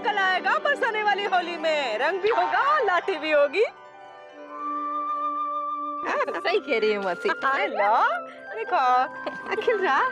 कल आएगा बरसाने वाली होली में। रंग भी होगा, लाठी भी होगी। सही कह रही है मौसी। हेलो, देखो खिल रहा।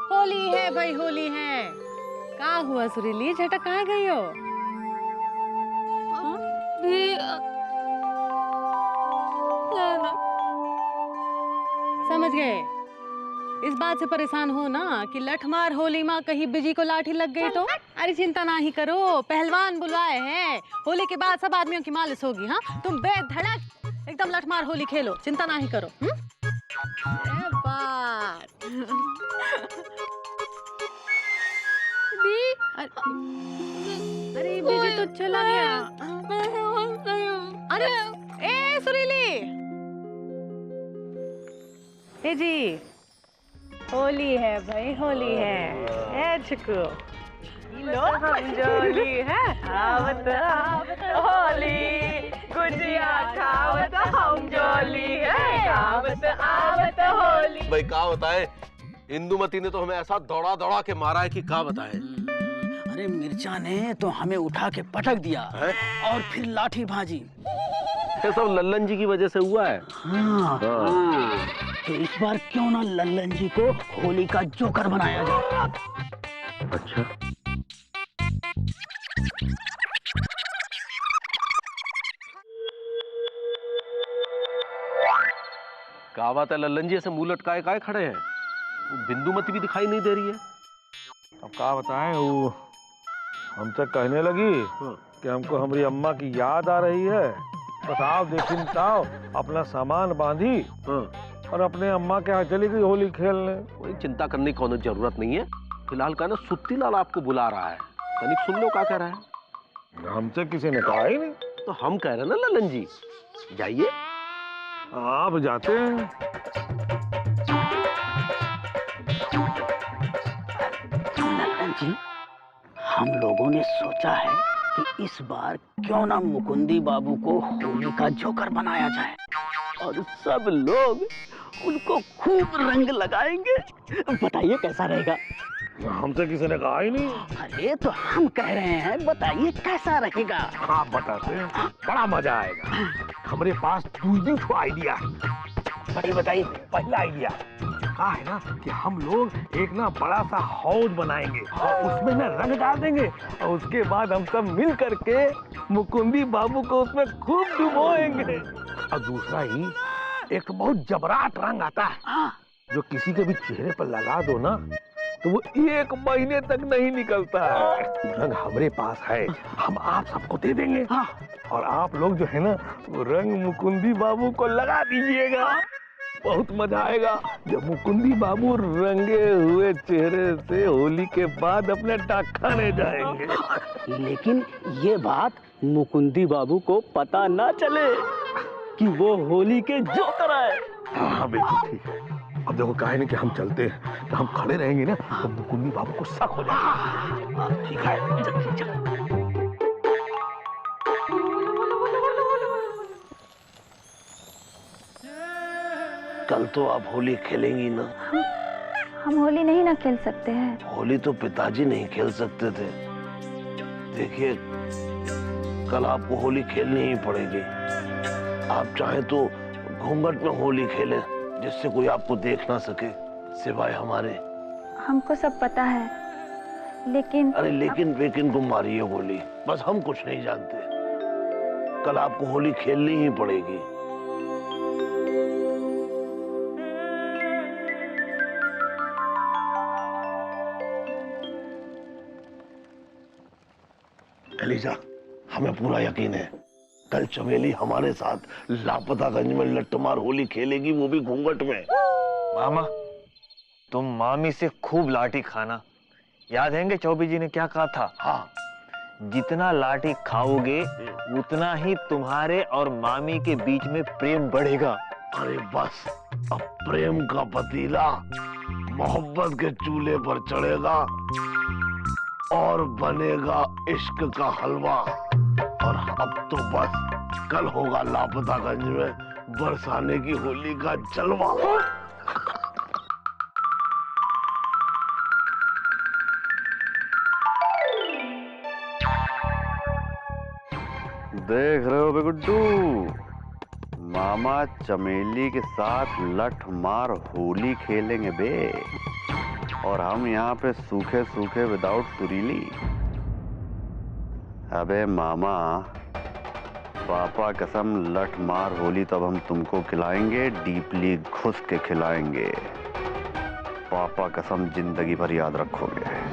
होली है भाई, होली है। कहाँ हुआ सुरीली, झटक कहाँ गई हो? समझ गए। इस बात से परेशान हो ना कि लठमार होली माँ कहीं बिजी को लाठी लग गई तो? अरे चिंता ना ही करो, पहलवान बुलवाए हैं। होली के बाद सब आदमियों की मालिश होगी। हाँ, तुम बेधड़क एकदम लठमार होली खेलो, चिंता ना ही करो। बात अरे बिजी तो चला गया। अरे ए सुरीली, ए जी, होली है भाई, होली है। ए चिकू, लो हम जोली है, आवत आवत होली, गुजिया खावत हम जोली है, आवत आवत होली। भाई क्या बताए, इंदुमती ने तो हमें ऐसा दौड़ा दौड़ा के मारा है कि क्या बताए। अरे मिर्चा ने तो हमें उठा के पटक दिया है? और फिर लाठी भाजी। ये सब लल्लन जी की वजह से हुआ है। हाँ। तो इस बार क्यों ना लल्लन जी को होली का जोकर बनाया जाए। अच्छा, क्या बात है, लल्लन जी ऐसे मुंह लटकाए काहे खड़े हैं? बिंदुमती भी दिखाई नहीं दे रही है। अब क्या बताएं, वो हमसे कहने लगी कि हमको हमारी अम्मा की याद आ रही है, बस आओ देखिन ताओ, अपना सामान बांधी और अपने अम्मा के यहाँ चली गई होली खेलने। कोई चिंता करने की कोनो जरूरत नहीं है। फिलहाल का ना सुत्ती लाल आपको बुला रहा है, तनिक सुन लो क्या कह रहा है। हमसे किसी ने कहा ही नहीं। तो हम कह रहे हैं ना लल्लन जी, जाइए। आप जाते हैं। लल्लन जी, हम लोगों ने सोचा है कि इस बार क्यों ना मुकुंदी बाबू को होली का जोकर बनाया जाए और सब लोग उनको खूब रंग लगाएंगे। बताइए कैसा रहेगा? हमसे किसी ने कहा ही नहीं। अरे तो हम कह रहे हैं, बताइए कैसा रहेगा? आप बताते हैं, बड़ा मजा आएगा। हमारे पास दूसरी ठो आइडिया है। बताइए पहला आइडिया क्या है ना कि हम लोग एक ना बड़ा सा हौज बनाएंगे और उसमें ना रंग डाल देंगे और उसके बाद हम सब मिल करके मुकुंदी बाबू को उसमें खूब डुबोएंगे। और दूसरा ही एक बहुत जबराट रंग आता है जो किसी के भी चेहरे पर लगा दो ना तो वो 1 महीने तक नहीं निकलता है। रंग हमारे पास है, हम आप सबको दे देंगे। और आप लोग जो है ना वो रंग मुकुंदी बाबू को लगा दीजिएगा। बहुत मजा आएगा जब मुकुंदी बाबू रंगे हुए चेहरे से होली के बाद अपने डाक खाने जाएंगे। लेकिन ये बात मुकुंदी बाबू को पता ना चले कि वो होली के जोकर है। हाँ बिल्कुल ठीक है। अब देखो काहे नहीं कि हम चलते हैं तो हम खड़े रहेंगे ना तो मुकुंदी बाबू को शक हो जाएगा। ठीक है, कल तो आप होली खेलेंगी ना? हम होली नहीं ना खेल सकते हैं। होली तो पिताजी नहीं खेल सकते थे। देखिए कल आपको होली खेलनी ही पड़ेगी। आप चाहे तो घूंघट में होली खेलें जिससे कोई आपको देख ना सके सिवाय हमारे। हमको सब पता है लेकिन अरे लेकिन को मारिए होली, बस हम कुछ नहीं जानते। कल आपको होली खेलनी ही पड़ेगी। एलिजा, हमें पूरा यकीन है कल चमेली हमारे साथ लापतागंज में लट्टमार होली खेलेगी, वो भी घूंघट में। मामा, तुम मामी से खूब लाठी खाना। याद है कि चौबे जी ने क्या कहा था? हाँ, जितना लाठी खाओगे उतना ही तुम्हारे और मामी के बीच में प्रेम बढ़ेगा। अरे बस, अब प्रेम का पतीला मोहब्बत के चूल्हे पर चढ़ेगा और बनेगा इश्क का हलवा। और अब तो बस कल होगा लापतागंज में बरसाने की होली का जलवा। देख रहे हो बे गुड्डू, मामा चमेली के साथ लठ मार होली खेलेंगे बे, और हम यहाँ पे सूखे सूखे विदाउट सुरीली। अबे मामा, पापा कसम लठ मार होली तब हम तुमको खिलाएंगे, डीपली घुस के खिलाएंगे। पापा कसम जिंदगी भर याद रखोगे।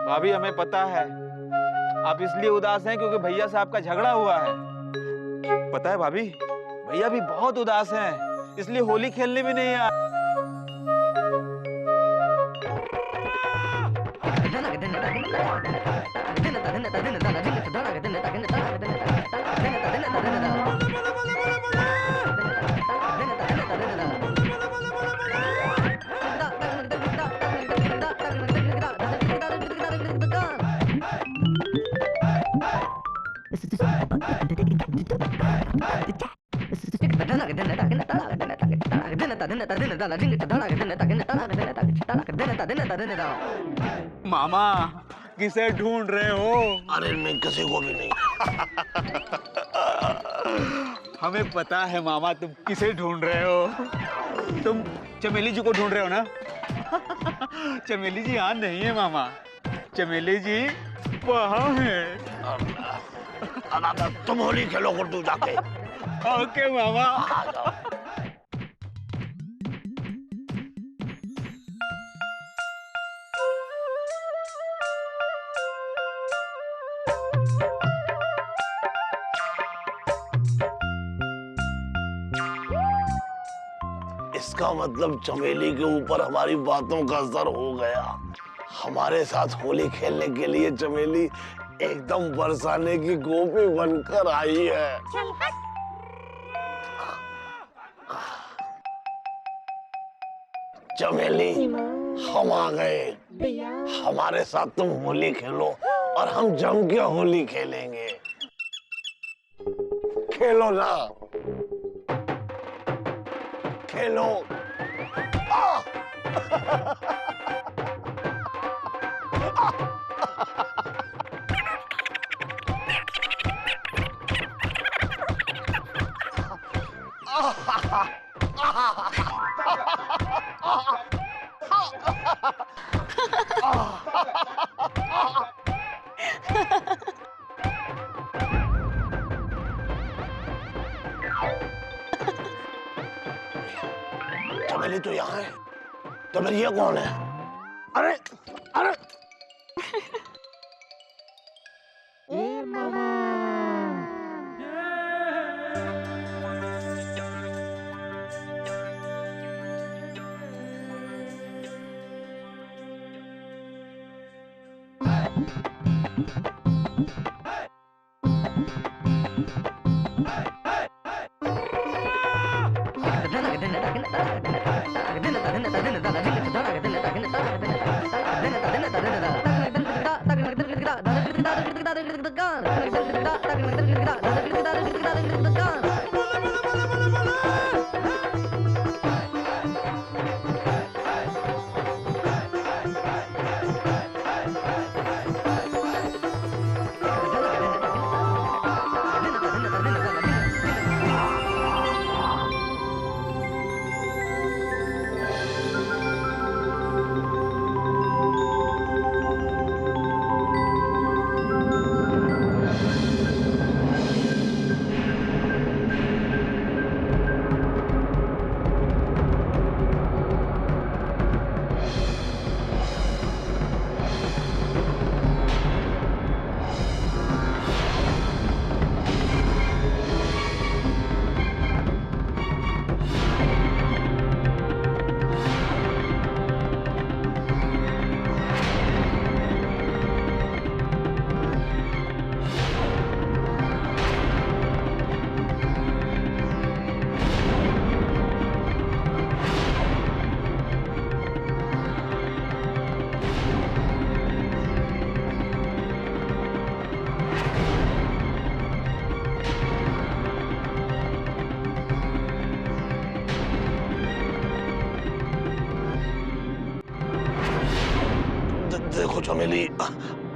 भाभी हमें पता है आप इसलिए उदास हैं क्योंकि भैया से आपका झगड़ा हुआ है। पता है भाभी, भैया भी बहुत उदास हैं, इसलिए होली खेलने भी नहीं आए। मामा किसे ढूंढ रहे हो? अरे मैं किसी को भी नहीं। हमें पता है मामा तुम किसे ढूंढ रहे हो। तुम चमेली जी को ढूंढ रहे हो ना? चमेली जी यहाँ नहीं है मामा, चमेली जी वहाँ है। तुम होली खेलो गुड्डू जाके। ओके मामा। इसका मतलब चमेली के ऊपर हमारी बातों का असर हो गया। हमारे साथ होली खेलने के लिए चमेली एकदम बरसाने की गोपी बनकर आई है। चमेली, हम आ गए। हमारे साथ तुम होली खेलो और हम जम के होली खेलेंगे। खेलो ना, खेलो। चमेली तो यहाँ है, तो फिर ये कौन है? अरे अरे देखो चमेली,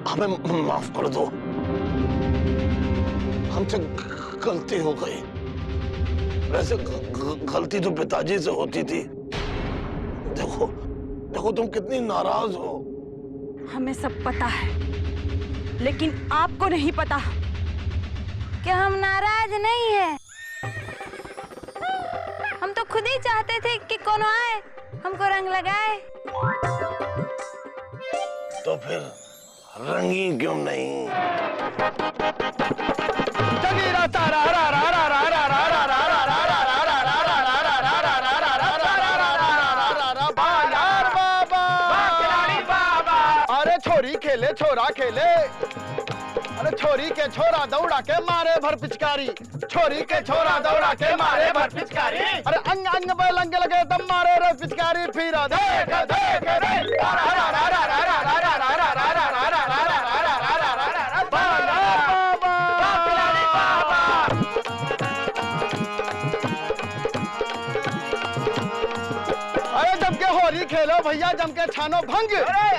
हमें माफ कर दो, हमसे गलती हो गई। वैसे गलती तो पिताजी से होती थी। देखो देखो तुम कितनी नाराज हो। हमें सब पता है, लेकिन आपको नहीं पता कि हम नाराज नहीं हैं। हम तो खुद ही चाहते थे कि कौन आए हमको रंग लगाए। तो फिर रंगी क्यों नहीं? अरे छोरी खेले छोरा खेले, अरे छोरी के छोरा दौड़ा के मारे भर पिचकारी, छोरी के छोरा दौड़ा के मारे भर पिचकारी। अरे अंग अंग पे लंग लगे तब मारे रे पिचकारी, फिर देख देख रे। अरे जम के होरी खेलो भैया, जम के छानो भंग,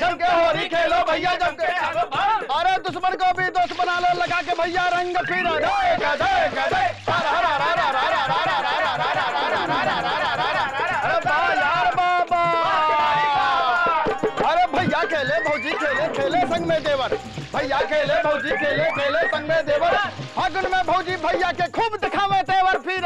जम के होरी खेलो भैया, जम के छानो भंग। अरे दुश्मन को भी दोस्त बना लो, लगा के भैया रंग, फिर देख देख देख। अरे वाह यार बाबा। अरे भैया खेले भौजी खेले, खेले संग में देवर, भैया खेले भौजी खेले, खेले संग में देवर। फागुन में भौजी भैया के खूब दिखावे तेवर, फिर